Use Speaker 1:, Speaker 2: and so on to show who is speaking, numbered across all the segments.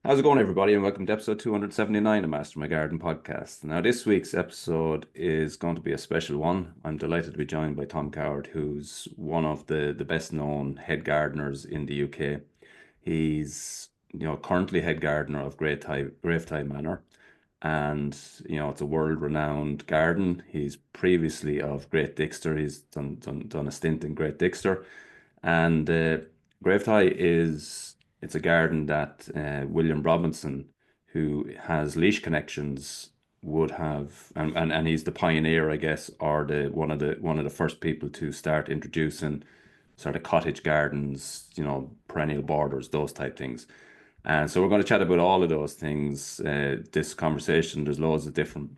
Speaker 1: How's it going, everybody, and welcome to episode 279 of Master My Garden podcast. Now, this week's episode is going to be a special one. I'm delighted to be joined by Tom Coward, who's one of the best known head gardeners in the UK. He's, currently head gardener of Gravetye Manor, and it's a world-renowned garden. He's previously of Great Dixter. He's done a stint in Great Dixter, and Gravetye is it's a garden that William Robinson, who has leash connections, would have, and he's the pioneer, I guess, or the one of the first people to start introducing sort of cottage gardens, perennial borders, those type things. And so we're going to chat about all of those things. This conversation, there's loads of different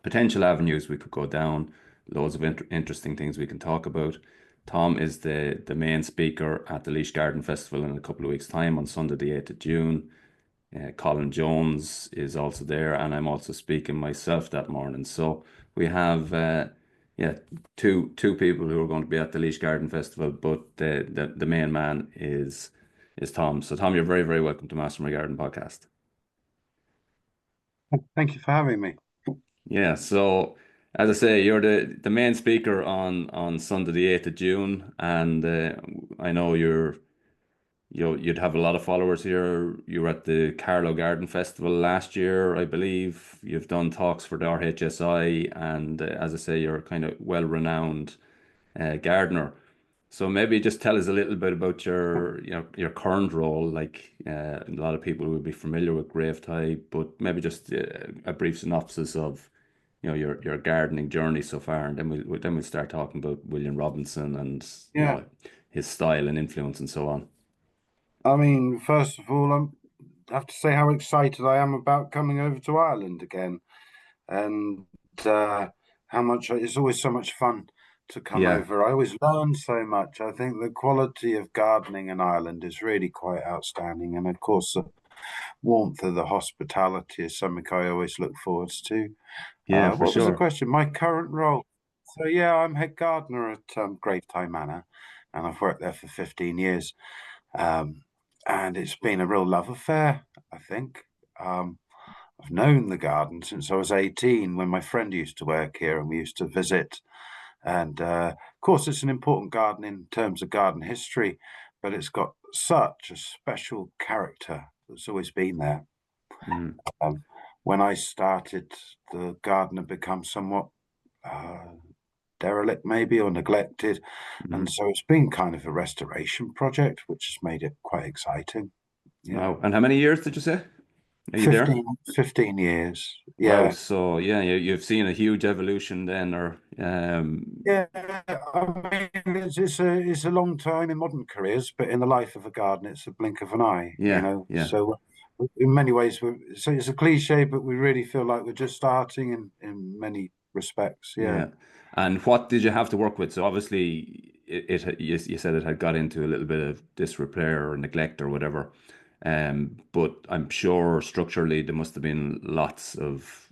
Speaker 1: potential avenues we could go down, loads of interesting things we can talk about. Tom is the main speaker at the Laois Garden Festival in a couple of weeks' time on Sunday, the 8th of June. Colin Jones is also there, and I'm also speaking myself that morning. So we have, yeah, two people who are going to be at the Laois Garden Festival, but the main man is Tom. So Tom, you're very, very welcome to Master My Garden podcast.
Speaker 2: Thank you for having me.
Speaker 1: Yeah, so as I say, you're the main speaker on Sunday the 8th of June, and I know you'd have a lot of followers here. You were at the Carlow Garden Festival last year, I believe. You've done talks for the RHSI, and as I say, you're a kind of well-renowned gardener. So maybe just tell us a little bit about your current role. Like a lot of people will be familiar with Gravetye, but maybe just a brief synopsis of your gardening journey so far, and then we'll start talking about William Robinson and
Speaker 2: Yeah,
Speaker 1: his style and influence and so on.
Speaker 2: I mean, first of all, I have to say how excited I am about coming over to Ireland again, and how much it's always so much fun to come
Speaker 1: Yeah,
Speaker 2: over. I always learn so much. I think the quality of gardening in Ireland is really quite outstanding, and of course, the warmth of the hospitality is something I always look forwards to.
Speaker 1: yeah, for
Speaker 2: What was the
Speaker 1: sure.
Speaker 2: question? My current role. So yeah, I'm head gardener at Gravetye Manor, and I've worked there for 15 years. Um, and it's been a real love affair, I think. Um, I've known the garden since I was 18 when my friend used to work here and we used to visit. And of course, it's an important garden in terms of garden history, but it's got such a special character that's always been there.
Speaker 1: Mm,
Speaker 2: Um, when I started, the garden had become somewhat uh, derelict, maybe, or neglected. And
Speaker 1: mm.
Speaker 2: so it's been kind of a restoration project, which has made it quite exciting. Yeah.
Speaker 1: Wow. And how many years did you say? Are you there?
Speaker 2: 15 years.
Speaker 1: Wow.
Speaker 2: Yeah.
Speaker 1: So yeah, you've seen a huge evolution then, or
Speaker 2: Yeah. I mean, it's a long time in modern careers, but in the life of a garden, it's a blink of an eye,
Speaker 1: yeah, yeah,
Speaker 2: So in many ways, so it's a cliche, but we really feel like we're just starting in many respects. Yeah.
Speaker 1: yeah. And what did you have to work with? So obviously, you said it had got into a little bit of disrepair or neglect or whatever. But I'm sure structurally there must have been lots of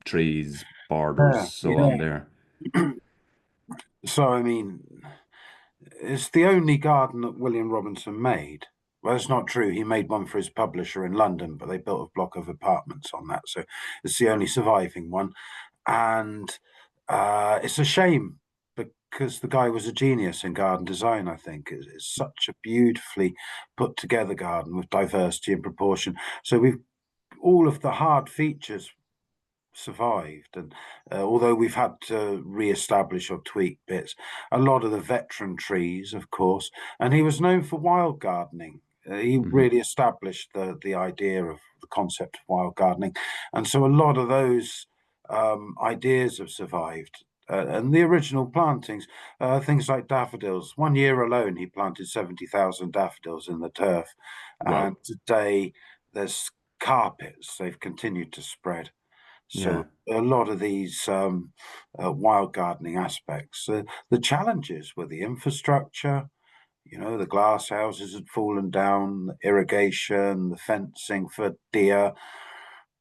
Speaker 1: trees, borders,
Speaker 2: Yeah.
Speaker 1: so on
Speaker 2: Yeah.
Speaker 1: there.
Speaker 2: So, I mean, it's the only garden that William Robinson made. Well, that's not true. He made one for his publisher in London, but they built a block of apartments on that. So it's the only surviving one. And it's a shame because the guy was a genius in garden design, I think. It's such a beautifully put together garden with diversity and proportion. So we've all of the hard features survived. And although we've had to re-establish or tweak bits, a lot of the veteran trees, of course, and he was known for wild gardening. He
Speaker 1: Hmm.
Speaker 2: really established the idea of the concept of wild gardening, and so a lot of those ideas have survived. And the original plantings, things like daffodils. One year alone, he planted 70,000 daffodils in the turf, and
Speaker 1: Wow.
Speaker 2: today there's carpets. They've continued to spread.
Speaker 1: Yeah.
Speaker 2: So a lot of these wild gardening aspects, the challenges with the infrastructure, the glass houses had fallen down, the irrigation, the fencing for deer,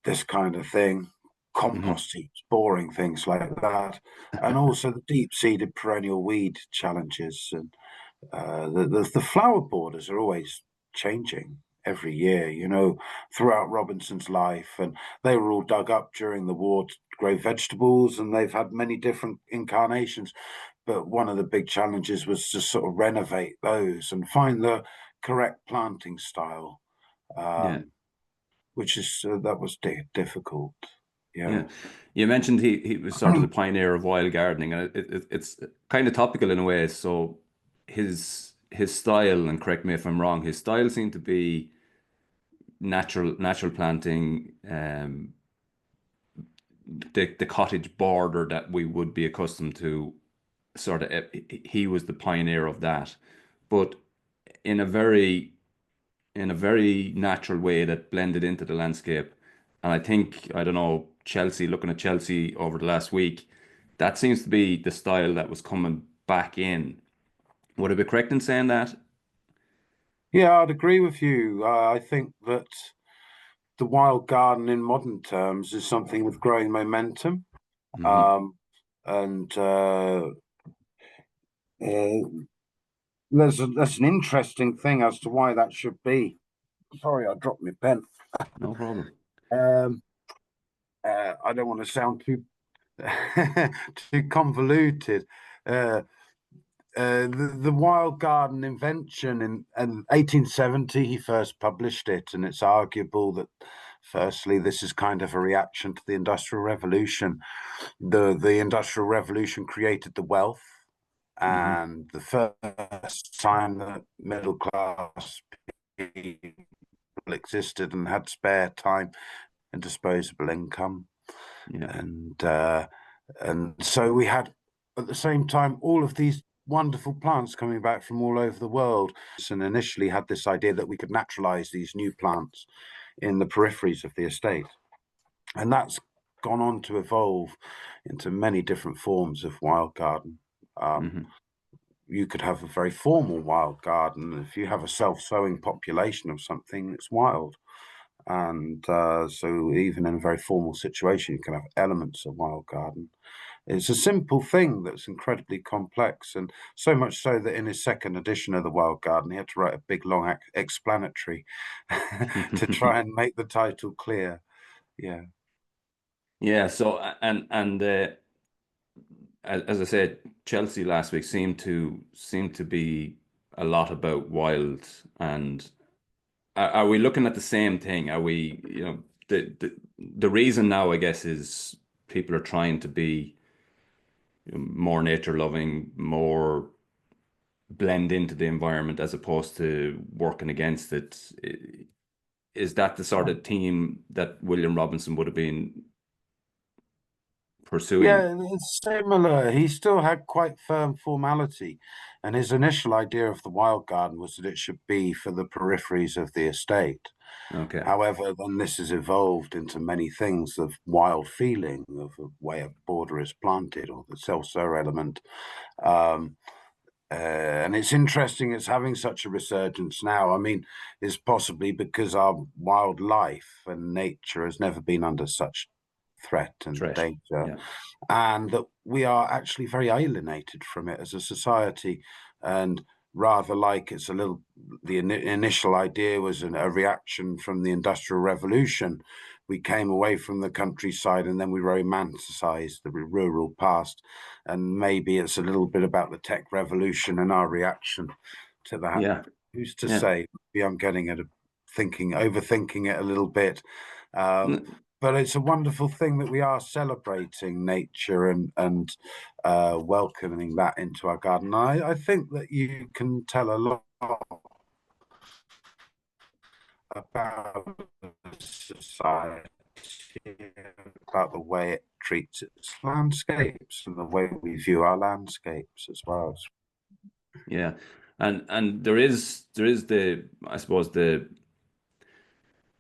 Speaker 2: this kind of thing,
Speaker 1: Hmm.
Speaker 2: compost heaps, boring things like that, and also the deep-seeded perennial weed challenges and the flower borders are always changing. every year, throughout Robinson's life. And they were all dug up during the war to grow vegetables, and they've had many different incarnations. But one of the big challenges was to sort of renovate those and find the correct planting style,
Speaker 1: Yeah.
Speaker 2: which is that was difficult. Yeah.
Speaker 1: Yeah. You mentioned he was sort of the pioneer of wild gardening, and it's kind of topical in a way. So his style, and correct me if I'm wrong, his style seemed to be natural planting, the cottage border that we would be accustomed to. Sort of, he was the pioneer of that, but in a very natural way that blended into the landscape. And I think, I don't know, Chelsea, looking at Chelsea over the last week, that seems to be the style that was coming back in. Would I be correct in saying that?
Speaker 2: Yeah, I'd agree with you. I think that the wild garden in modern terms is something with growing momentum.
Speaker 1: Hmm.
Speaker 2: Um, and uh, that's an interesting thing as to why that should be. Sorry, I dropped my pen.
Speaker 1: No problem.
Speaker 2: Um, I don't want to sound too too convoluted. Uh, the wild garden invention in 1870, he first published it, and it's arguable that firstly, this is kind of a reaction to the Industrial Revolution. The Industrial Revolution created the wealth,
Speaker 1: Hmm.
Speaker 2: and the first time that middle class people existed and had spare time and disposable income.
Speaker 1: Yeah.
Speaker 2: And so we had at the same time all of these wonderful plants coming back from all over the world, and initially had this idea that we could naturalize these new plants in the peripheries of the estate, and that's gone on to evolve into many different forms of wild garden. um,
Speaker 1: Hmm.
Speaker 2: you could have a very formal wild garden. If you have a self-sowing population of something, it's wild. And so even in a very formal situation, you can have elements of wild garden. It's a simple thing that's incredibly complex, and so much so that in his second edition of the Wild Garden, he had to write a big long explanatory to try and make the title clear. Yeah.
Speaker 1: Yeah. So, as I said, Chelsea last week seemed to be a lot about wild. And are we looking at the same thing? Are we, the reason now, I guess, is people are trying to be more nature loving, more blend into the environment as opposed to working against it. Is that the sort of theme that William Robinson would have been pursuing?
Speaker 2: Yeah, it's similar. He still had quite firm formality, and his initial idea of the wild garden was that it should be for the peripheries of the estate.
Speaker 1: Okay.
Speaker 2: However, then this has evolved into many things of wild feeling, of the way a border is planted, or the self-sow element. Um, and it's interesting it's having such a resurgence now. I mean, it's possibly because our wildlife and nature has never been under such threat and
Speaker 1: Threat.
Speaker 2: danger,
Speaker 1: Yeah.
Speaker 2: and that we are actually very alienated from it as a society. And rather like it's a little, the initial idea was a reaction from the Industrial Revolution. We came away from the countryside and then we romanticized the rural past. And maybe it's a little bit about the tech revolution and our reaction to that.
Speaker 1: Yeah.
Speaker 2: Who's to
Speaker 1: Yeah.
Speaker 2: say? Maybe I'm getting at overthinking it a little bit. Um, but it's a wonderful thing that we are celebrating nature and welcoming that into our garden. I think that you can tell a lot about the society, about the way it treats its landscapes and the way we view our landscapes as well.
Speaker 1: Yeah. And there is the, I suppose, there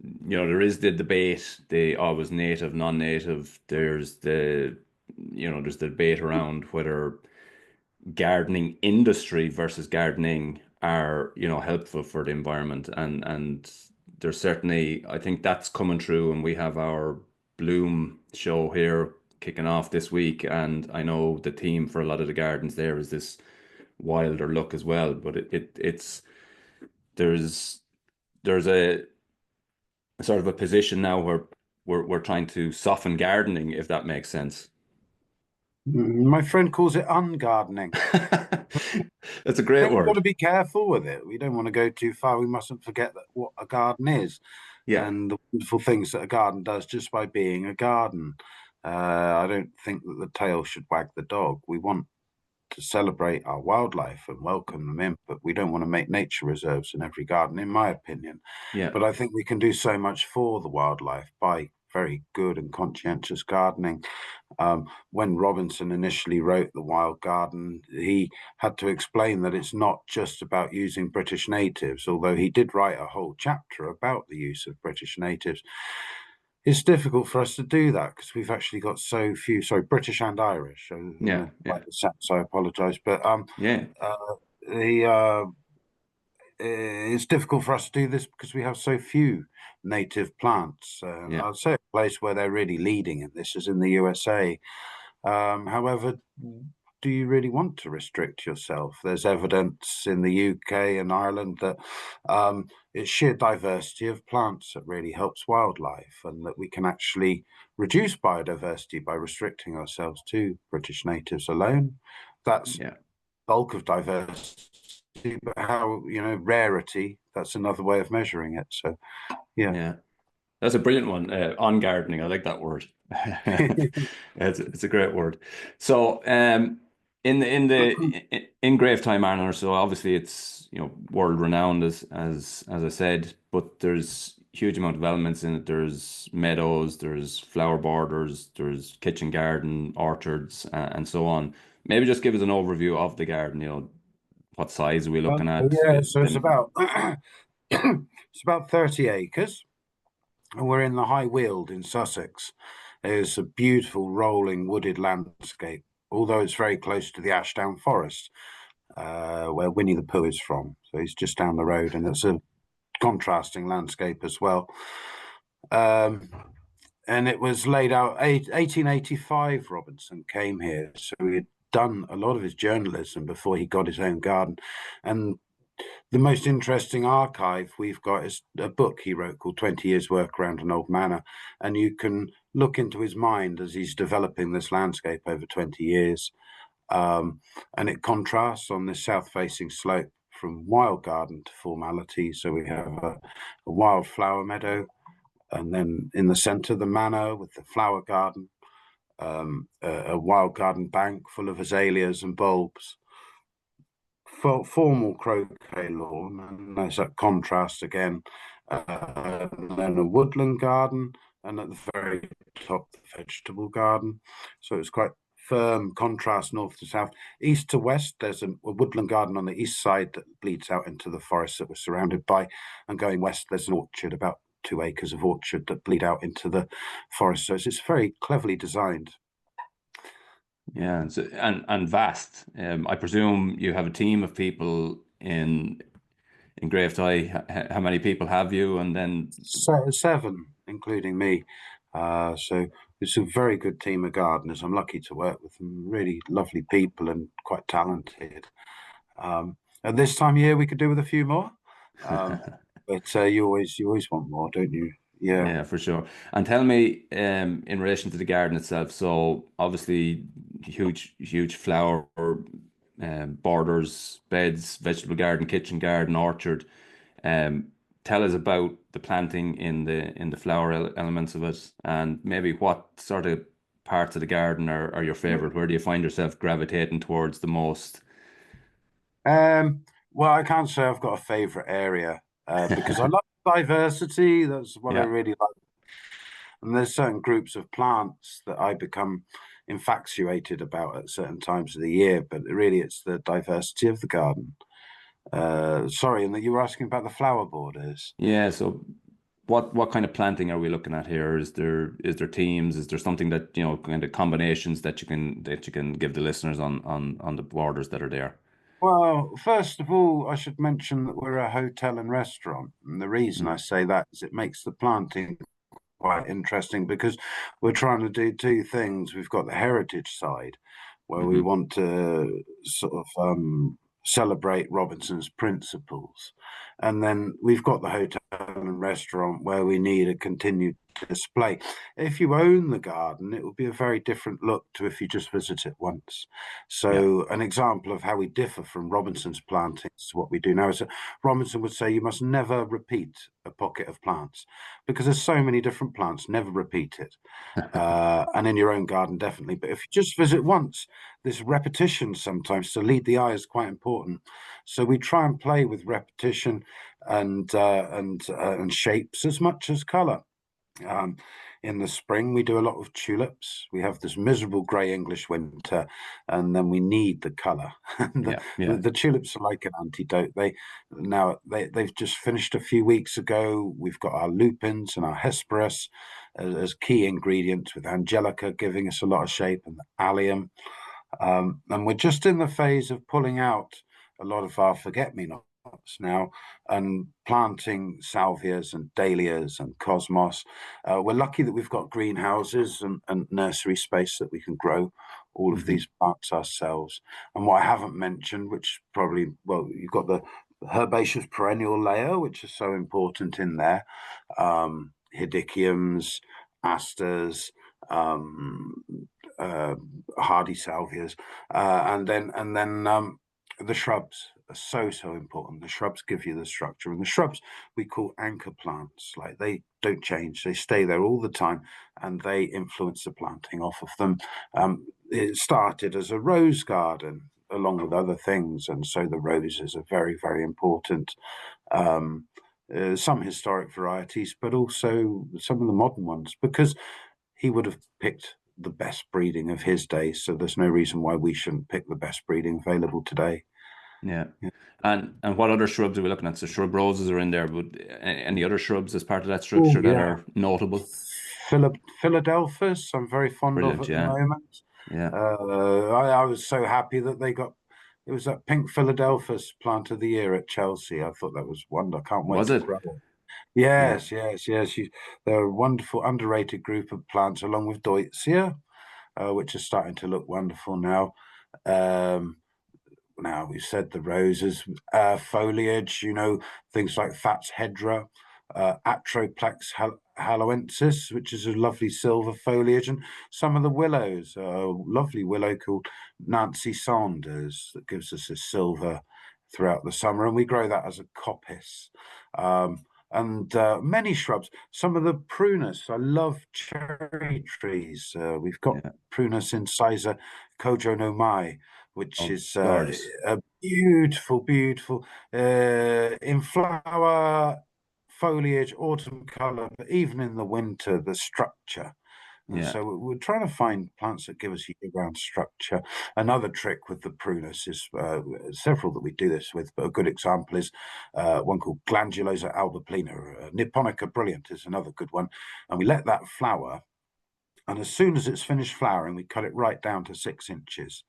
Speaker 1: is the debate, the always native, non-native. There's the debate around whether gardening industry versus gardening are, helpful for the environment. And there's certainly, I think that's coming true, and we have our Bloom show here kicking off this week, and I know the theme for a lot of the gardens there is this wilder look as well. But it's there's there's a sort of a position now where we're trying to soften gardening, if that makes sense.
Speaker 2: My friend calls it ungardening.
Speaker 1: That's a
Speaker 2: I
Speaker 1: great
Speaker 2: think we've got to
Speaker 1: word.
Speaker 2: be careful with it. We don't want to go too far. We mustn't forget that what a garden is
Speaker 1: Yeah,
Speaker 2: and the wonderful things that a garden does just by being a garden. I don't think that the tail should wag the dog. We want to celebrate our wildlife and welcome them in, but we don't want to make nature reserves in every garden, in my opinion.
Speaker 1: yeah,
Speaker 2: But I think we can do so much for the wildlife by very good and conscientious gardening. When Robinson initially wrote The Wild Garden, he had to explain that it's not just about using British natives, although he did write a whole chapter about the use of British natives. It's difficult for us to do that because we've actually got so few, sorry, British and Irish. In
Speaker 1: yeah,
Speaker 2: the
Speaker 1: yeah,
Speaker 2: like the sense, I apologise, but
Speaker 1: yeah,
Speaker 2: uh, the it's difficult for us to do this because we have so few native plants.
Speaker 1: yeah,
Speaker 2: I'd say a place where they're really leading in this is in the USA. However, do you really want to restrict yourself? There's evidence in the UK and Ireland that it's sheer diversity of plants that really helps wildlife, and that we can actually reduce biodiversity by restricting ourselves to British natives alone. That's
Speaker 1: yeah,
Speaker 2: bulk of diversity, but how, rarity, that's another way of measuring it. So, yeah.
Speaker 1: yeah. That's a brilliant one. On gardening, I like that word. It's a great word. So, in Gravetye Manor, so obviously it's world renowned as I said, but there's huge amount of elements in it. There's meadows, there's flower borders, there's kitchen garden, orchards, and so on. Maybe just give us an overview of the garden. What size are we looking at?
Speaker 2: Yeah, so it's about it's about 30 acres. And we're in the High Weald in Sussex. It's a beautiful rolling wooded landscape, although it's very close to the Ashdown Forest, where Winnie the Pooh is from. So he's just down the road, and it's a contrasting landscape as well. Um, and it was laid out 1885. Robinson came here, so he had done a lot of his journalism before he got his own garden. And the most interesting archive we've got is a book he wrote called 20 Years Work Around an Old Manor. And you can look into his mind as he's developing this landscape over 20 years. Um, and it contrasts on this south facing slope from wild garden to formality. So we have a wildflower meadow, and then in the center, the manor with the flower garden, a wild garden bank full of azaleas and bulbs, formal croquet lawn, and there's that contrast again. And then a woodland garden, and at the very top, the vegetable garden. So it's quite firm contrast north to south. East to west, there's a woodland garden on the east side that bleeds out into the forest that we're surrounded by. And going west, there's an orchard, about 2 acres of orchard that bleed out into the forest. So it's very cleverly designed.
Speaker 1: Yeah, and vast. I presume you have a team of people in Gravetye. How many people have you? And then,
Speaker 2: So, seven, including me. So it's a very good team of gardeners. I'm lucky to work with them. Really lovely people and quite talented. At this time of year, we could do with a few more. Um, but you always want more, don't you? Yeah.
Speaker 1: yeah, for sure. And tell me, in relation to the garden itself. So obviously, huge flower borders, beds, vegetable garden, kitchen garden, orchard. Um, Tell us about the planting in the flower elements of it, and maybe what sort of parts of the garden are your favorite. Where do you find yourself gravitating towards the most?
Speaker 2: Well, I can't say I've got a favorite area because I love diversity. That's what I
Speaker 1: Yeah.
Speaker 2: really like. And there's certain groups of plants that I become infatuated about at certain times of the year, but really it's the diversity of the garden. Sorry, and that you were asking about the flower borders.
Speaker 1: Yeah, so what kind of planting are we looking at here? Is there teams? Is there something that, kind of combinations that you can give the listeners on the borders that are there?
Speaker 2: Well, first of all, I should mention that we're a hotel and restaurant. And the reason I
Speaker 1: Mm,
Speaker 2: say that is it makes the planting quite interesting because we're trying to do two things. We've got the heritage side where we
Speaker 1: hmm
Speaker 2: want to sort of celebrate Robinson's principles. And then we've got the hotel and restaurant where we need a continued display. If you own the garden, it will be a very different look to if you just visit it once.
Speaker 1: Yeah.
Speaker 2: So an example of how we differ from Robinson's plantings to what we do now is that Robinson would say you must never repeat a pocket of plants because there's so many different plants, never repeat it. And in your own garden, definitely. But if you just visit once, this repetition sometimes to lead the eye is quite important. So we try and play with repetition and shapes as much as color. Um, in the spring, we do a lot of tulips. We have this miserable grey English winter, and then we need the colour. And
Speaker 1: Yeah. Yeah.
Speaker 2: the tulips are like an antidote. They've just finished a few weeks ago. We've got our lupins and our hesperus as key ingredients, with angelica giving us a lot of shape, and the allium. And we're just in the phase of pulling out a lot of our forget-me-nots now and planting salvias and dahlias and cosmos. We're lucky that we've got greenhouses and nursery space that we can grow all of
Speaker 1: Hmm.
Speaker 2: these plants ourselves. And what I haven't mentioned, which probably, well, you've got the herbaceous perennial layer, which is so important in there. Hedychiums, asters, um, uh, hardy salvias, and then the shrubs are so important. The shrubs give you the structure, and the shrubs we call anchor plants. Like, they don't change; they stay there all the time, and they influence the planting off of them. It started as a rose garden along with other things, and so the roses are very important. Um, some historic varieties, but also some of the modern ones, because he would have picked the best breeding of his day. So there's no reason why we shouldn't pick the best breeding available today.
Speaker 1: Yeah.
Speaker 2: Yeah.
Speaker 1: And what other shrubs are we looking at? So shrub roses are in there, but any other shrubs as part of that
Speaker 2: Oh
Speaker 1: structure that
Speaker 2: yeah,
Speaker 1: are notable?
Speaker 2: Philadelphus. I'm very fond of
Speaker 1: Brilliant.
Speaker 2: at the
Speaker 1: Yeah.
Speaker 2: moment.
Speaker 1: Yeah.
Speaker 2: I was so happy that they got. It was that pink Philadelphus plant of the year at Chelsea. I thought that was wonderful. I can't wait
Speaker 1: Was
Speaker 2: to
Speaker 1: it?
Speaker 2: grow it.
Speaker 1: Yeah.
Speaker 2: Yes. They're a wonderful, underrated group of plants, along with Deutzia, which is starting to look wonderful now. Um, Now we've said the roses, foliage, things like Fat's hedra, Atroplex haloensis, which is a lovely silver foliage, and some of the willows, a lovely willow called Nancy Sanders that gives us a silver throughout the summer, and we grow that as a coppice. And many shrubs, some of the prunus. I love cherry trees. We've got
Speaker 1: Yeah.
Speaker 2: Prunus incisor Kojo no Mai, which
Speaker 1: Oh,
Speaker 2: is
Speaker 1: gorgeous.
Speaker 2: a beautiful in flower, foliage, autumn color, but even in the winter, the structure. And
Speaker 1: Yeah.
Speaker 2: so we're trying to find plants that give us year-round structure. Another trick with the prunus is several that we do this with, but a good example is one called Glandulosa albiplena. Nipponica brilliant is another good one. And we let that flower, and as soon as it's finished flowering, we cut it right down to 6 inches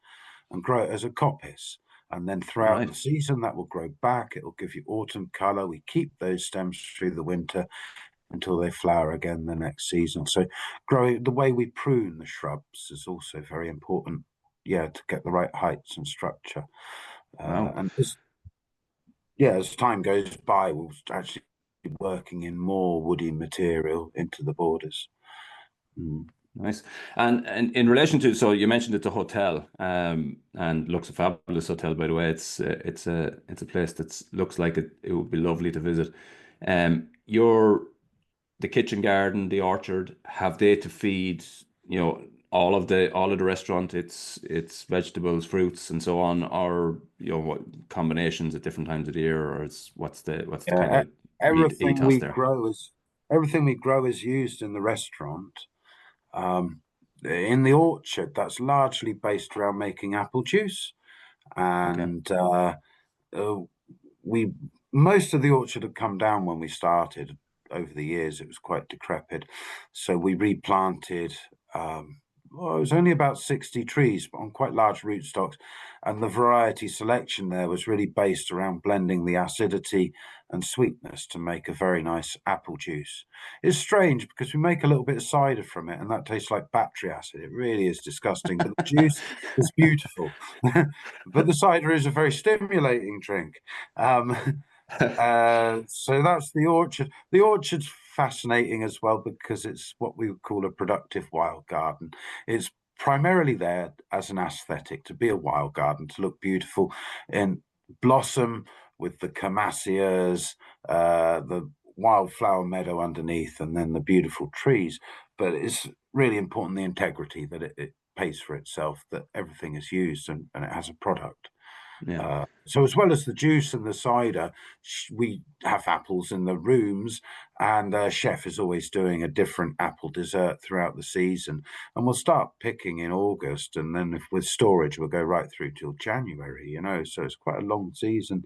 Speaker 2: and grow it as a coppice. And then throughout
Speaker 1: Right.
Speaker 2: the season, that will grow back. It will give you autumn color. We keep those stems through the winter until they flower again the next season. So, growing the way we prune the shrubs is also very important. Yeah, to get the right heights and structure.
Speaker 1: Wow.
Speaker 2: And as time goes by, we'll actually be working in more woody material into the borders. Mm.
Speaker 1: Nice. And in relation to, so you mentioned it's a hotel, and looks a fabulous hotel, by the way. It's a place that looks like it would be lovely to visit. Your the kitchen garden, the orchard, have they to feed, all of the restaurant, it's vegetables, fruits, and so on, or what combinations at different times of the year, or what's the kind
Speaker 2: Yeah,
Speaker 1: of
Speaker 2: everything
Speaker 1: ethos
Speaker 2: we
Speaker 1: there?
Speaker 2: grow is everything we grow is used in the restaurant. Um, in the orchard, that's largely based around making apple juice,
Speaker 1: Okay.
Speaker 2: and uh, we most of the orchard had come down when we started. Over the years, it was quite decrepit, so we replanted. well, it was only about 60 trees, but on quite large rootstocks. And the variety selection there was really based around blending the acidity and sweetness to make a very nice apple juice. It's strange because we make a little bit of cider from it, and that tastes like battery acid. It really is disgusting, but the juice is beautiful. But the cider is a very stimulating drink. Um, so that's the orchard. The orchard's fascinating as well because it's what we would call a productive wild garden. It's primarily there as an aesthetic, to be a wild garden, to look beautiful in blossom with the camassias, the wildflower meadow underneath, and then the beautiful trees. But it's really important the integrity that it pays for itself, that everything is used and it has a product.
Speaker 1: Yeah.
Speaker 2: So as well as the juice and the cider, we have apples in the rooms, and chef is always doing a different apple dessert throughout the season. And we'll start picking in August, and then if with storage, we'll go right through till January. So it's quite a long season.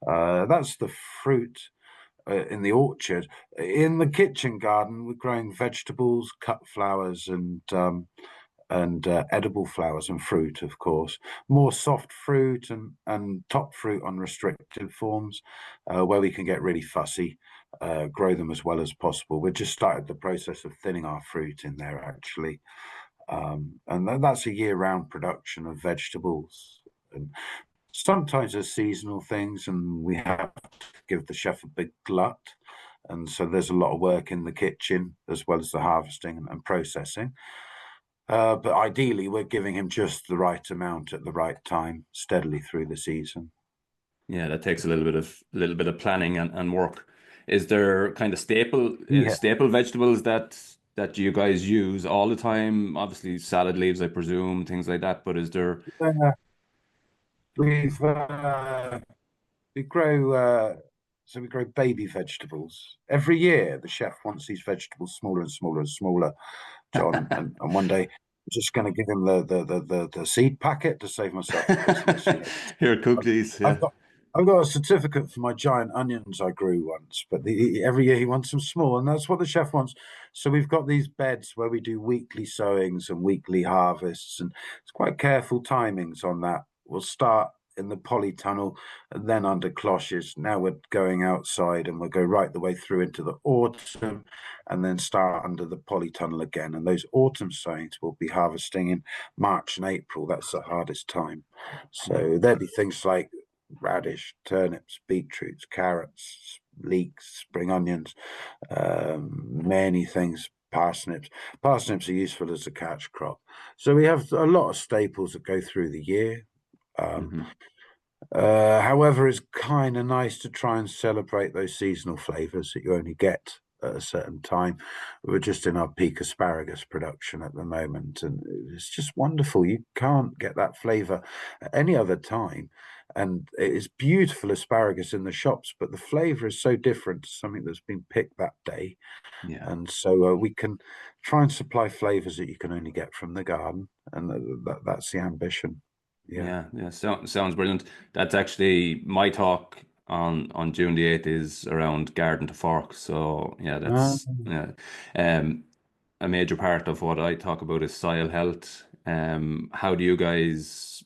Speaker 2: That's the fruit. In the orchard, in the kitchen garden, we're growing vegetables, cut flowers, and edible flowers and fruit, of course, more soft fruit and top fruit on restricted forms, where we can get really fussy, grow them as well as possible. We've just started the process of thinning our fruit in there, actually. And that's a year-round production of vegetables. And sometimes there's seasonal things, and we have to give the chef a big glut. And so there's a lot of work in the kitchen, as well as the harvesting and processing. But ideally, we're giving him just the right amount at the right time, steadily through the season.
Speaker 1: Yeah, that takes a little bit of planning and work. Is there kind of
Speaker 2: Yeah,
Speaker 1: staple vegetables that you guys use all the time? Obviously, salad leaves, I presume, things like that. But is there?
Speaker 2: uh, we've we grow so we grow baby vegetables every year. The chef wants these vegetables smaller and smaller and smaller, John. And one day, I'm just going to give him the seed packet to save myself for Christmas.
Speaker 1: Here, cook
Speaker 2: I've,
Speaker 1: these.
Speaker 2: I've
Speaker 1: Yeah.
Speaker 2: got I've got a certificate for my giant onions I grew once, but every year he wants them small, and that's what the chef wants. So we've got these beds where we do weekly sowings and weekly harvests, and it's quite careful timings on that. We'll start in the polytunnel and then under cloches. Now we're going outside, and we'll go right the way through into the autumn, and then start under the polytunnel again. And those autumn sowings we'll be harvesting in March and April. That's the hardest time.
Speaker 1: Yeah.
Speaker 2: So there'd be things like radish, turnips, beetroots, carrots, leeks, spring onions, many things. Parsnips. Parsnips are useful as a catch crop. So we have a lot of staples that go through the year. Um,
Speaker 1: Hmm.
Speaker 2: However, it's kind of nice to try and celebrate those seasonal flavors that you only get at a certain time. We're just in our peak asparagus production at the moment, and it's just wonderful. You can't get that flavor at any other time. And it is beautiful asparagus in the shops, but the flavor is so different to something that's been picked that day.
Speaker 1: Yeah.
Speaker 2: And so we can try and supply flavors that you can only get from the garden, and that's the ambition. Yeah.
Speaker 1: Yeah, yeah, sounds brilliant. That's actually my talk on June the 8th is around garden to fork. So yeah,
Speaker 2: Ah.
Speaker 1: that's yeah. Um, a major part of what I talk about is soil health. How do you guys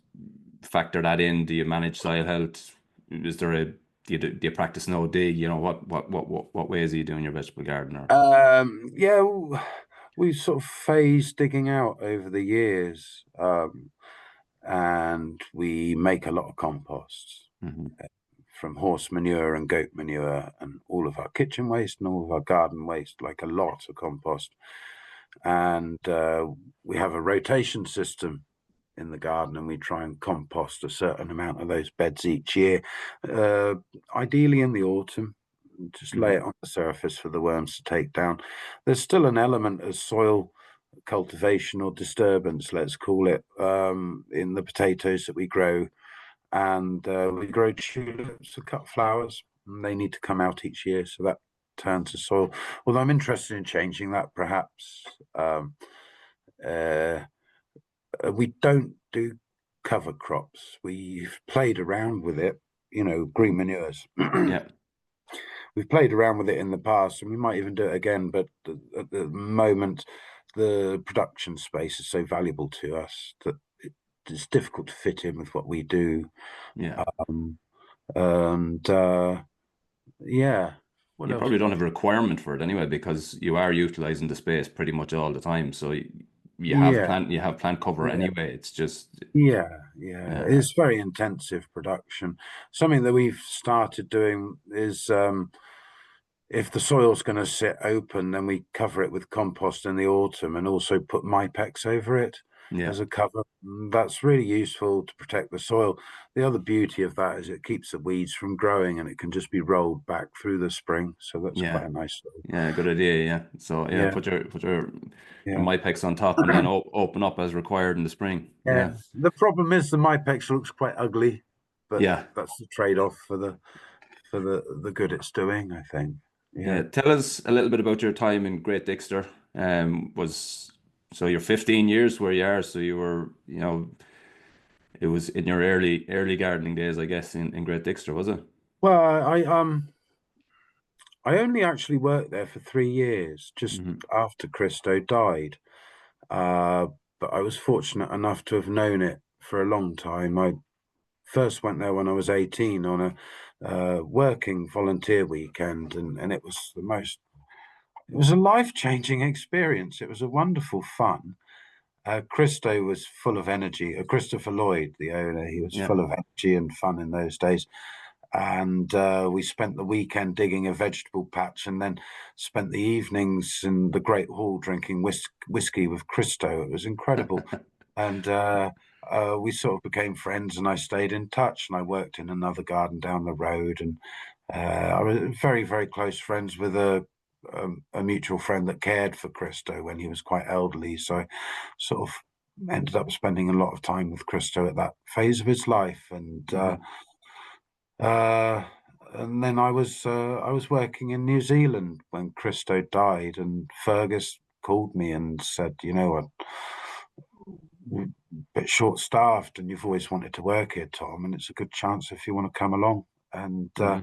Speaker 1: factor that in? Do you manage soil health? Is there a do you practice no dig? What ways are you doing your vegetable garden? Or
Speaker 2: Yeah, we've sort of phased digging out over the years, and we make a lot of compost
Speaker 1: Mhm.
Speaker 2: from horse manure and goat manure and all of our kitchen waste and all of our garden waste, like a lot of compost. And we have a rotation system in the garden, and we try and compost a certain amount of those beds each year, uh, ideally in the autumn. Just lay it
Speaker 1: Mhm.
Speaker 2: on the surface for the worms to take down. There's still an element of soil cultivation or disturbance, let's call it, in the potatoes that we grow. And we grow tulips or cut flowers, and they need to come out each year. So that turns to soil. Although I'm interested in changing that, perhaps. Uh, we don't do cover crops. We've played around with it, green manures.
Speaker 1: Yeah.
Speaker 2: We've played around with it in the past, and we might even do it again. But at the moment, the production space is so valuable to us that it's difficult to fit in with what we do.
Speaker 1: Yeah.
Speaker 2: Um, and yeah, what
Speaker 1: You
Speaker 2: else
Speaker 1: probably
Speaker 2: can
Speaker 1: don't
Speaker 2: I
Speaker 1: have a
Speaker 2: think?
Speaker 1: requirement for it anyway, because you are utilizing the space pretty much all the time. So
Speaker 2: Yeah,
Speaker 1: you have plant cover
Speaker 2: yeah,
Speaker 1: anyway. It's just
Speaker 2: yeah.
Speaker 1: uh,
Speaker 2: It's very intensive production. Something that we've started doing is if the soil's going to sit open, then we cover it with compost in the autumn and also put Mypex over it
Speaker 1: yeah.
Speaker 2: as a cover. That's really useful to protect the soil. The other beauty of that is it keeps the weeds from growing and it can just be rolled back through the spring. So that's
Speaker 1: Yeah.
Speaker 2: quite a nice little,
Speaker 1: Yeah, good idea. Yeah. So yeah,
Speaker 2: yeah,
Speaker 1: put your
Speaker 2: yeah.
Speaker 1: Mypex on top and then open up as required in the spring.
Speaker 2: Yeah.
Speaker 1: Yeah.
Speaker 2: The problem is the Mypex looks quite ugly, but
Speaker 1: Yeah.
Speaker 2: that's the trade-off for the good it's doing, I think.
Speaker 1: Yeah.
Speaker 2: Yeah.
Speaker 1: Tell us a little bit about your time in Great Dixter. Was so you're 15 years where you are, so you were, it was in your early gardening days, I guess, in Great Dixter, was it?
Speaker 2: Well, I only actually worked there for 3 years, just
Speaker 1: Hmm.
Speaker 2: after Christo died. Uh, but I was fortunate enough to have known it for a long time. I first went there when I was 18 on a working volunteer weekend, and it was a life-changing experience. It was a wonderful fun. Christo was full of energy. Christopher Lloyd, the owner, he was
Speaker 1: Yeah.
Speaker 2: full of energy and fun in those days. And we spent the weekend digging a vegetable patch, and then spent the evenings in the Great Hall drinking whiskey with Christo. It was incredible, and we sort of became friends. And I stayed in touch. And I worked in another garden down the road, and I was very, very close friends with a mutual friend that cared for Christo when he was quite elderly. So I sort of ended up spending a lot of time with Christo at that phase of his life,
Speaker 1: Hmm.
Speaker 2: uh, and then I was working in New Zealand when Christo died, and Fergus called me and said, we're a bit short-staffed, and you've always wanted to work here, Tom, and it's a good chance if you want to come along." And
Speaker 1: Yeah.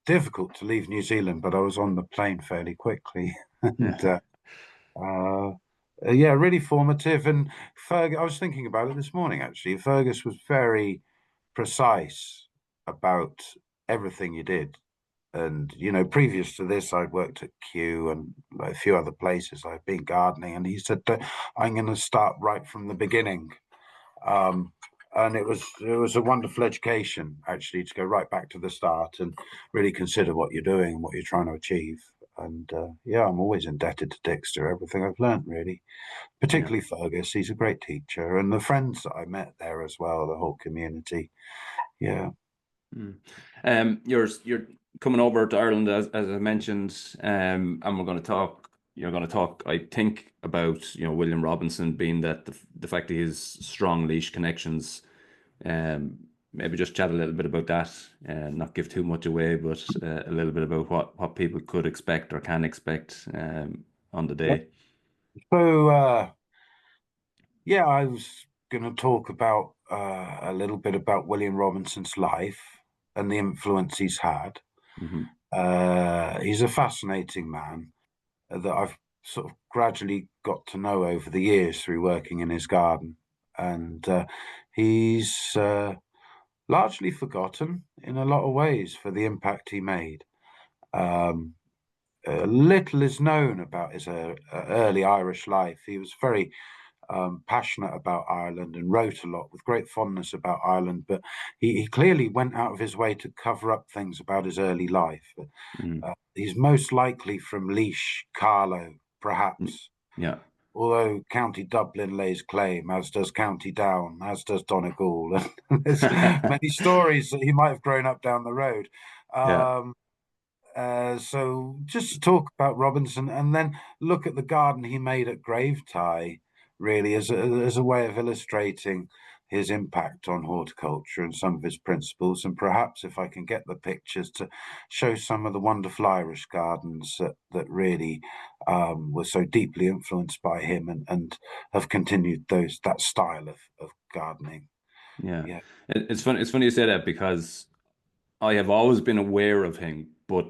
Speaker 2: difficult to leave New Zealand, but I was on the plane fairly quickly, and
Speaker 1: Yeah.
Speaker 2: uh, yeah, really formative. And I was thinking about it this morning, actually. Fergus was very precise about everything you did. And, previous to this, I'd worked at Kew and a few other places. I've been gardening. And he said, I'm going to start right from the beginning. Um, and it was a wonderful education, actually, to go right back to the start and really consider what you're doing and what you're trying to achieve. And yeah, I'm always indebted to Dexter, everything I've learned, really,
Speaker 1: Yeah.
Speaker 2: particularly Fergus. He's a great teacher, and the friends that I met there as well, the whole community. Yeah.
Speaker 1: Mm. You're coming over to Ireland as I mentioned, and we're going to talk. You're going to talk, I think, about William Robinson being that the fact that he has strong leash connections. Um, Maybe just chat a little bit about that, and not give too much away, but a little bit about what people could expect or can expect on the day.
Speaker 2: So, yeah, I was going to talk about a little bit about William Robinson's life and the influence he's had.
Speaker 1: Hmm.
Speaker 2: He's a fascinating man that I've sort of gradually got to know over the years through working in his garden. And he's largely forgotten in a lot of ways for the impact he made. Um, Little is known about his early Irish life. He was very passionate about Ireland and wrote a lot with great fondness about Ireland, but he clearly went out of his way to cover up things about his early life.
Speaker 1: Mm.
Speaker 2: He's most likely from Laois, Carlow,
Speaker 1: Mm.
Speaker 2: perhaps,
Speaker 1: Yeah.
Speaker 2: although County Dublin lays claim, as does County Down, as does Donegal. And there's many stories that he might have grown up down the road.
Speaker 1: Yeah.
Speaker 2: Um, so just to talk about Robinson and then look at the garden he made at Gravetye, really as a way of illustrating his impact on horticulture and some of his principles, and perhaps if I can get the pictures to show some of the wonderful Irish gardens that really were so deeply influenced by him and have continued that style of gardening.
Speaker 1: Yeah.
Speaker 2: Yeah.
Speaker 1: It's funny. It's funny you say that because I have always been aware of him, but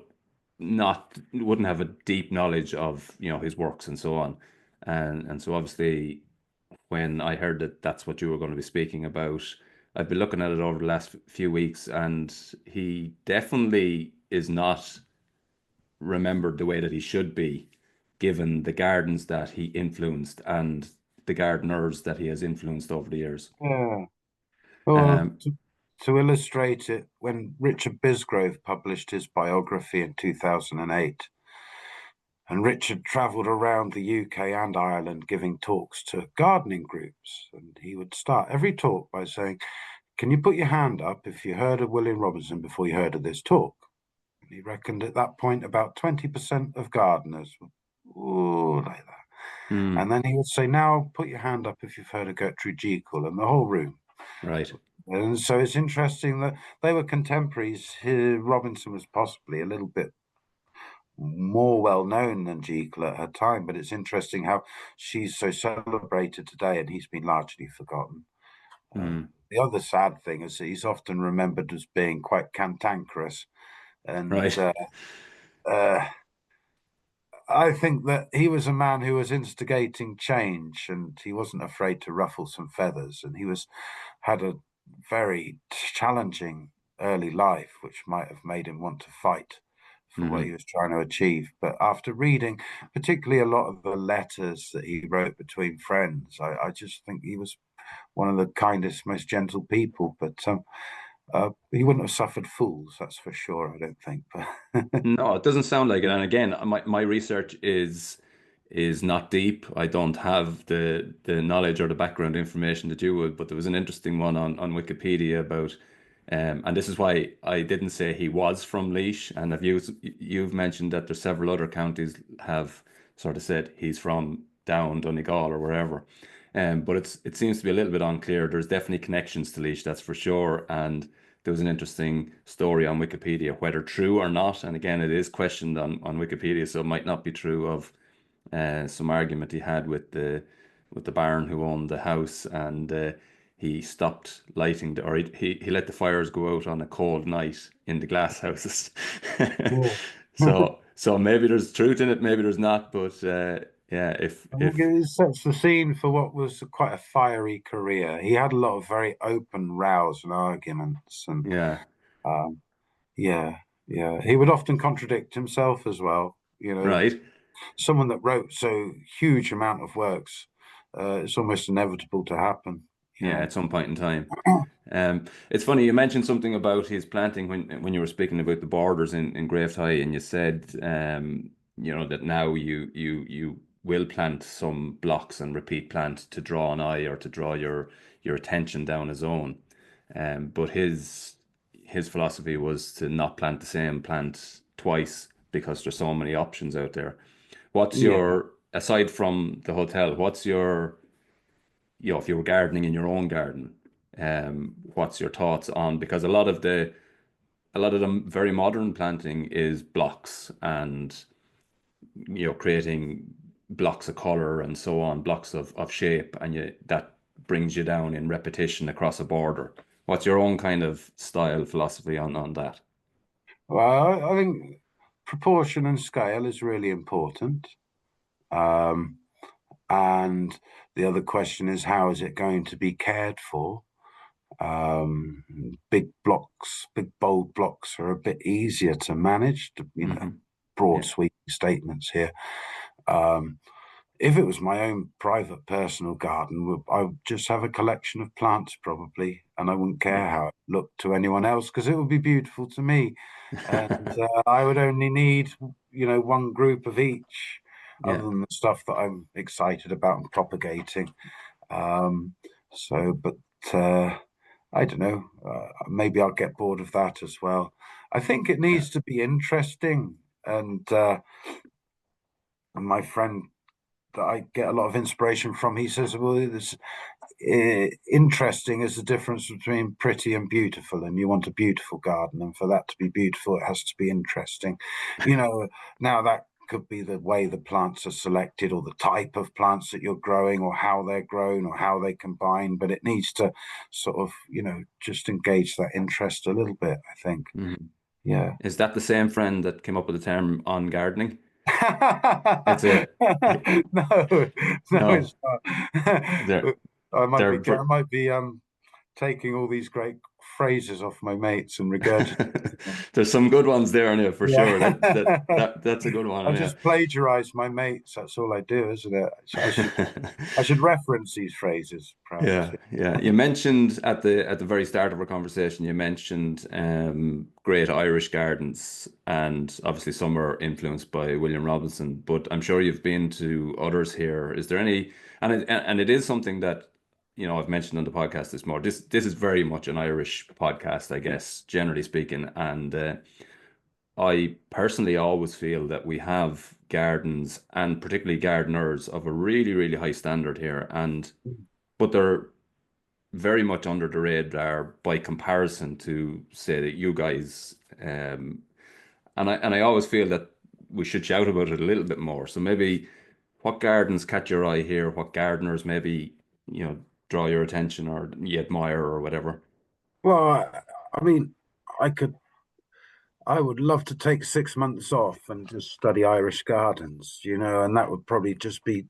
Speaker 1: not wouldn't have a deep knowledge of, his works and so on. And so obviously when I heard that that's what you were going to be speaking about, I've been looking at it over the last few weeks, and he definitely is not remembered the way that he should be, given the gardens that he influenced and the gardeners that he has influenced over the years.
Speaker 2: Yeah. Well,
Speaker 1: Um,
Speaker 2: to illustrate it, when Richard Bisgrove published his biography in 2008, and Richard travelled around the UK and Ireland giving talks to gardening groups, and he would start every talk by saying, "Can you put your hand up if you heard of William Robinson before you heard of this talk?" And he reckoned at that point about 20% of gardeners would, ooh, like that.
Speaker 1: hmm,
Speaker 2: And then he would say, "Now put your hand up if you've heard of Gertrude Jekyll," and the whole room.
Speaker 1: right.
Speaker 2: And so it's interesting that they were contemporaries. Robinson was possibly a little bit more well known than Jekyll at her time, but it's interesting how she's so celebrated today and he's been largely forgotten.
Speaker 1: Hmm,
Speaker 2: The other sad thing is that he's often remembered as being quite cantankerous, and
Speaker 1: right.
Speaker 2: uh, I think that he was a man who was instigating change, and he wasn't afraid to ruffle some feathers, and he was had a very challenging early life, which might have made him want to fight for what he
Speaker 1: Hmm.
Speaker 2: was trying to achieve. But after reading, particularly a lot of the letters that he wrote between friends, I just think he was one of the kindest, most gentle people. But he wouldn't have suffered fools, that's for sure. I don't think. But
Speaker 1: No, it doesn't sound like it. And again, my research is not deep. I don't have the knowledge or the background information that you would, but there was an interesting one on Wikipedia about, and this is why I didn't say he was from Laois. And if you've mentioned that there's several other counties have sort of said he's from Down, Donegal, or wherever. But it seems to be a little bit unclear. There's definitely connections to Laois, that's for sure. And there was an interesting story on Wikipedia, whether true or not. And again, it is questioned on Wikipedia, so it might not be true, of some argument he had with the baron who owned the house, and he stopped lighting or he let the fires go out on a cold night in the glass houses.
Speaker 2: yeah.
Speaker 1: So maybe there's truth in it, maybe there's not, but yeah,
Speaker 2: I think
Speaker 1: if
Speaker 2: it sets the scene for what was quite a fiery career. He had a lot of very open rows and arguments, and
Speaker 1: yeah,
Speaker 2: um, yeah, yeah. He would often contradict himself as well. You know,
Speaker 1: right.
Speaker 2: someone that wrote so huge amount of works, it's almost inevitable to happen. You
Speaker 1: Yeah,
Speaker 2: know.
Speaker 1: at some point in time. It's funny, you mentioned something about his planting when you were speaking about the borders in Gravetye, and you said that now you will plant some blocks and repeat plant to draw an eye or to draw your attention down a zone. But his philosophy was to not plant the same plant twice because there's so many options out there. What's
Speaker 2: Yeah,
Speaker 1: your, aside from the hotel, what's your, if you were gardening in your own garden, what's your thoughts on, because a lot of the very modern planting is blocks and creating blocks of color and so on, blocks of shape, and that brings you down in repetition across a border. What's your own kind of style philosophy on that?
Speaker 2: well, I think proportion and scale is really important. Um, and the other question is, how is it going to be cared for? Um, Big blocks, big bold blocks are a bit easier to manage.
Speaker 1: Hmm.
Speaker 2: Broad
Speaker 1: Yeah.
Speaker 2: sweeping statements here. Um, if it was my own private personal garden, I would just have a collection of plants probably, and I wouldn't care
Speaker 1: Yeah.
Speaker 2: how it looked to anyone else because it would be beautiful to me. And I would only need, one group of each, other
Speaker 1: Yeah.
Speaker 2: than the stuff that I'm excited about and propagating. Um, but uh, I don't know. Maybe I'll get bored of that as well. I think it
Speaker 1: Yeah.
Speaker 2: needs to be interesting, and my friend that I get a lot of inspiration from, he says, "Well, this interesting is the difference between pretty and beautiful, and you want a beautiful garden, and for that to be beautiful, it has to be interesting." You know, now that could be the way the plants are selected, or the type of plants that you're growing, or how they're grown, or how they combine. But it needs to sort of, just engage that interest a little bit, I think.
Speaker 1: Mhm.
Speaker 2: Yeah.
Speaker 1: Is that the same friend that came up with the term on gardening? It's a
Speaker 2: No, no,
Speaker 1: no.
Speaker 2: it's not.
Speaker 1: They're
Speaker 2: I might
Speaker 1: they're
Speaker 2: be, I might be taking all these great phrases off my mates and regurgitating them.
Speaker 1: there's some good ones there, yeah, for sure.
Speaker 2: Yeah.
Speaker 1: That's a good
Speaker 2: I
Speaker 1: one, yeah.
Speaker 2: just plagiarize my mates. That's all I do, isn't it? I should reference these phrases, perhaps.
Speaker 1: Yeah, yeah. You mentioned at the very start of our conversation, you mentioned great Irish gardens, and obviously some are influenced by William Robinson. But I'm sure you've been to others here. Is there any? And it is something that I've mentioned on the podcast this more. This is very much an Irish podcast, I guess, generally speaking. And I personally always feel that we have gardens and particularly gardeners of a really, really high standard here, and but they're very much under the radar by comparison to say that you guys and I always feel that we should shout about it a little bit more. So maybe what gardens catch your eye here, what gardeners maybe draw your attention or you admire or whatever.
Speaker 2: Well, I mean, I could, I would love to take 6 months off and just study Irish gardens, and that would probably just be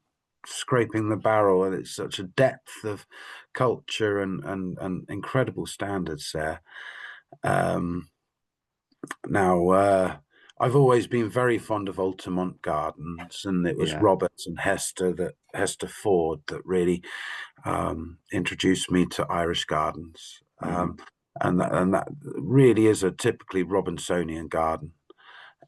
Speaker 2: scraping the barrel. And it's such a depth of culture and incredible standards there. Um, Now, I've always been very fond of Altamont Gardens, and it was
Speaker 1: Yeah.
Speaker 2: Roberts and Hester Ford that really introduced me to Irish gardens.
Speaker 1: Hmm.
Speaker 2: And that really is a typically Robinsonian garden.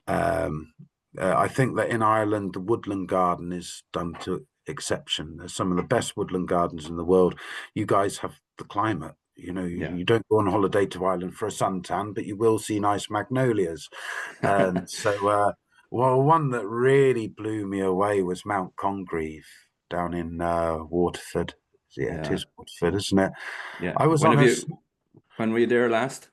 Speaker 2: Um, I think that in Ireland, the woodland garden is done to exception. There's some of the best woodland gardens in the world. You guys have the climate.
Speaker 1: Yeah.
Speaker 2: You don't go on holiday to Ireland for a suntan, but you will see nice magnolias. And so, well, one that really blew me away was Mount Congreve down in Waterford. Yeah, it
Speaker 1: Yeah.
Speaker 2: is Waterford, isn't it?
Speaker 1: Yeah.
Speaker 2: I was
Speaker 1: When
Speaker 2: on
Speaker 1: have
Speaker 2: a
Speaker 1: when were you there last?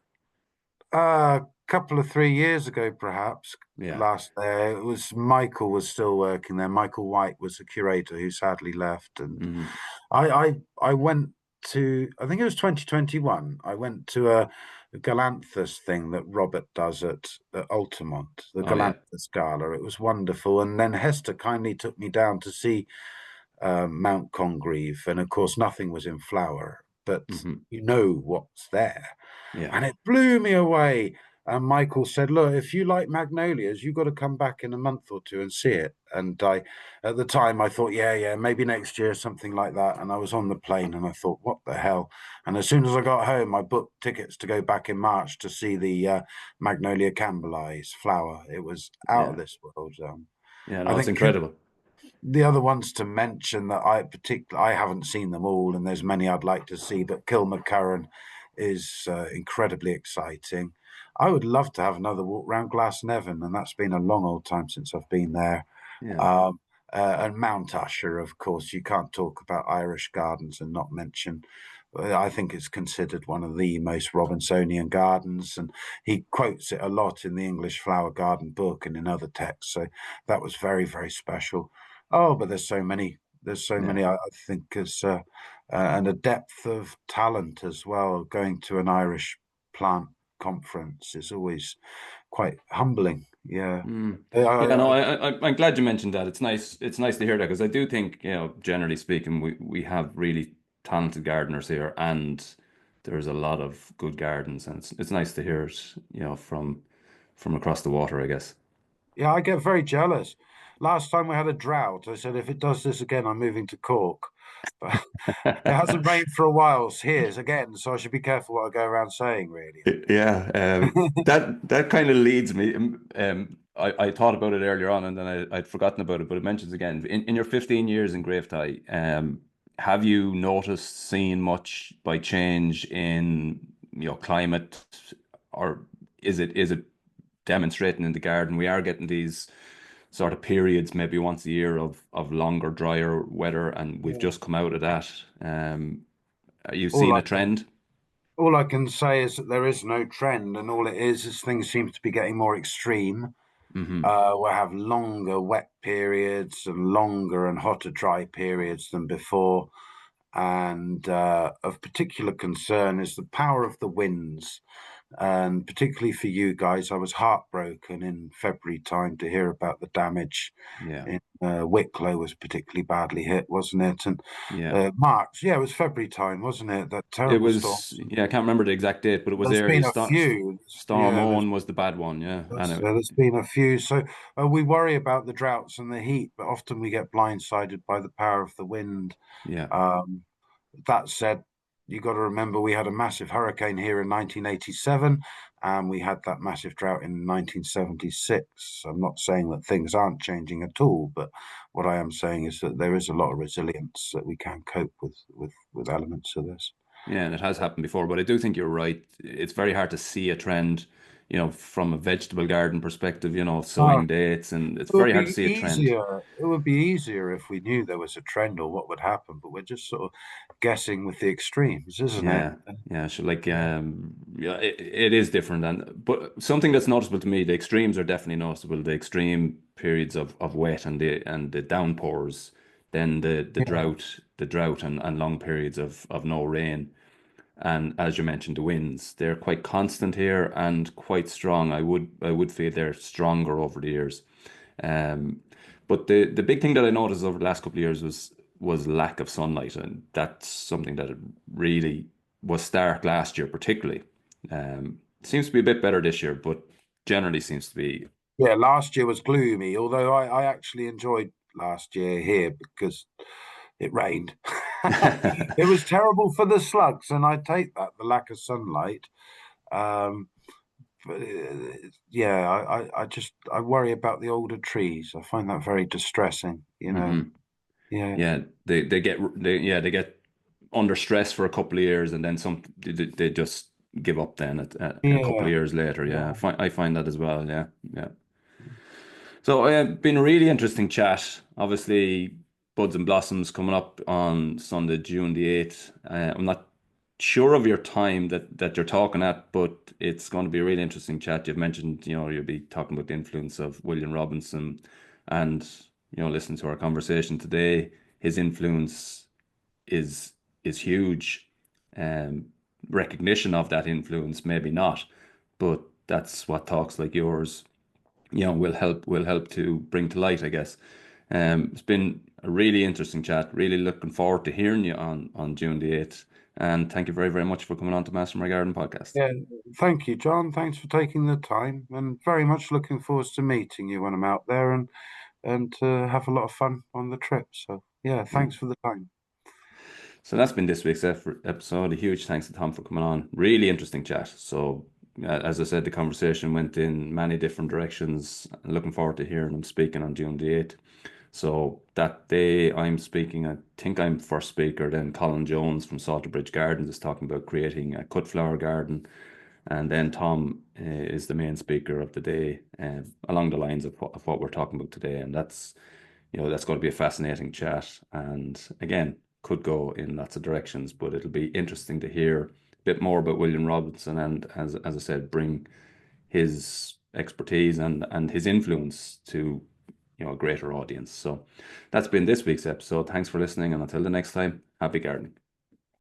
Speaker 2: couple of 3 years ago, perhaps
Speaker 1: Yeah.
Speaker 2: last there. It was Michael was still working there. Michael White was the curator who sadly left, and
Speaker 1: Hmm.
Speaker 2: I went to, I think it was 2021. I went to a Galanthus thing that Robert does at Altamont, the
Speaker 1: Oh yeah.
Speaker 2: Galanthus Gala. It was wonderful, and then Hester kindly took me down to see Mount Congreve, and of course nothing was in flower, but
Speaker 1: Hmm.
Speaker 2: you know what's there,
Speaker 1: Yeah.
Speaker 2: and it blew me away. And Michael said, "Look, if you like magnolias, you've got to come back in a month or two and see it." And at the time, I thought, "Yeah, yeah, maybe next year, something like that." And I was on the plane, and I thought, "What the hell?" And as soon as I got home, I booked tickets to go back in March to see the Magnolia Campbellis flower. It was out of
Speaker 1: Yeah.
Speaker 2: this world.
Speaker 1: Yeah.
Speaker 2: I
Speaker 1: No, it's
Speaker 2: think
Speaker 1: incredible.
Speaker 2: the other ones to mention that I haven't seen them all, and there's many I'd like to see, but Kilmacurran is incredibly exciting. I would love to have another walk around Glasnevin, and that's been a long old time since I've been there.
Speaker 1: Yeah.
Speaker 2: Um, and Mount Usher, of course, you can't talk about Irish gardens and not mention. I think it's considered one of the most Robinsonian gardens, and he quotes it a lot in the English Flower Garden book and in other texts. So that was very, very special. Oh, but there's so many. There's so
Speaker 1: Yeah.
Speaker 2: many. I think is and a depth of talent as well. Going to an Irish plant conference is always quite humbling. Yeah.
Speaker 1: Mm.
Speaker 2: I,
Speaker 1: Yeah, no,
Speaker 2: I,
Speaker 1: I'm glad you mentioned that. It's nice. It's nice to hear that because I do think, generally speaking, we have really talented gardeners here, and there's a lot of good gardens, and it's nice to hear it, from across the water, I guess.
Speaker 2: yeah, I get very jealous. Last time we had a drought, I said if it does this again, I'm moving to Cork. But it hasn't rained for a while here again, so I should be careful what I go around saying, really.
Speaker 1: Yeah, that kind of leads me. I thought about it earlier on, and then I'd forgotten about it. But it mentions again in your 15 years in Gravetye, have you noticed seen much by change in climate, or is it demonstrating in the garden? We are getting these sort of periods, maybe once a year of longer, drier weather, and we've
Speaker 2: Yeah.
Speaker 1: just come out of that. Are you
Speaker 2: All
Speaker 1: seeing
Speaker 2: I
Speaker 1: a
Speaker 2: can
Speaker 1: trend?
Speaker 2: all I can say is that there is no trend, and all it is things seem to be getting more extreme.
Speaker 1: Hmm.
Speaker 2: We'll have longer wet periods and longer and hotter dry periods than before. And of particular concern is the power of the winds. And particularly for you guys, I was heartbroken in February time to hear about the damage
Speaker 1: Yeah.
Speaker 2: in Wicklow was particularly badly hit, wasn't it? And
Speaker 1: Yeah.
Speaker 2: March, yeah, it was February time, wasn't it? That
Speaker 1: It
Speaker 2: terrible storm.
Speaker 1: was, yeah, I can't remember the exact date, but it was
Speaker 2: There's
Speaker 1: early.
Speaker 2: been a few.
Speaker 1: Storm
Speaker 2: Yeah,
Speaker 1: Owen was the bad one, yeah. And
Speaker 2: there's been a few. So we worry about the droughts and the heat, but often we get blindsided by the power of the wind.
Speaker 1: yeah,
Speaker 2: Um, that said, you got to remember we had a massive hurricane here in 1987, and we had that massive drought in 1976. I'm not saying that things aren't changing at all, but what I am saying is that there is a lot of resilience that we can cope with elements of this.
Speaker 1: yeah, and it has happened before, but I do think you're right. It's very hard to see a trend, from a vegetable garden perspective,
Speaker 2: Uh,
Speaker 1: sowing dates, and it's
Speaker 2: It would
Speaker 1: very hard to
Speaker 2: be
Speaker 1: see a trend.
Speaker 2: easier. It would be easier if we knew there was a trend or what would happen, but we're just sort of guessing with the extremes, isn't it?
Speaker 1: Yeah, yeah, so like
Speaker 2: Yeah.
Speaker 1: yeah, it is different, and but something that's noticeable to me, the extremes are definitely noticeable. The extreme periods of wet and the downpours, then the drought and long periods of no rain. And as you mentioned, the winds, they're quite constant here and quite strong. I would feel they're stronger over the years. Um, but the big thing that I noticed over the last couple of years was lack of sunlight, and that's something that really was stark last year, particularly. Seems to be a bit better this year, but generally seems to be.
Speaker 2: Yeah, last year was gloomy, although I actually enjoyed last year here because it rained. It was terrible for the slugs, and I take that, the lack of sunlight. Um, but yeah, I worry about the older trees. I find that very distressing, you know.
Speaker 1: hmm
Speaker 2: Yeah.
Speaker 1: Yeah, they get under stress for a couple of years, and then they just give up. Then a couple of
Speaker 2: Yeah.
Speaker 1: years later, yeah,
Speaker 2: Yeah.
Speaker 1: I find that as well. Yeah, yeah. So been a really interesting chat. Obviously, Buds and Blossoms coming up on Sunday, June the 8th. I'm not sure of your time that you're talking at, but it's going to be a really interesting chat. You've mentioned, you'll be talking about the influence of William Robinson, and listen to our conversation today. His influence is is huge. Um, Recognition of that influence, maybe not, but that's what talks like yours will help to bring to light, I guess. It's been a really interesting chat. Really looking forward to hearing you on June the 8th. And thank you very, very much for coming on to Master My Garden podcast.
Speaker 2: Yeah. Thank you, John. Thanks for taking the time, and very much looking forward to meeting you when I'm out there and to have a lot of fun on the trip. So yeah,
Speaker 1: Yeah.
Speaker 2: thanks for the time.
Speaker 1: So that's been this week's episode. A huge thanks to Tom for coming on. Really interesting chat. So, as I said, the conversation went in many different directions. Looking forward to hearing him speaking on June the 8th. So that day I'm speaking, I think I'm first speaker. Then Colin Jones from Salterbridge Gardens is talking about creating a cut flower garden. And then Tom is the main speaker of the day, along the lines of what we're talking about today. And that's going to be a fascinating chat. And again, could go in lots of directions, but it'll be interesting to hear a bit more about William Robinson and, as I said, bring his expertise and his influence to a greater audience. So that's been this week's episode. Thanks for listening, and until the next time, happy gardening.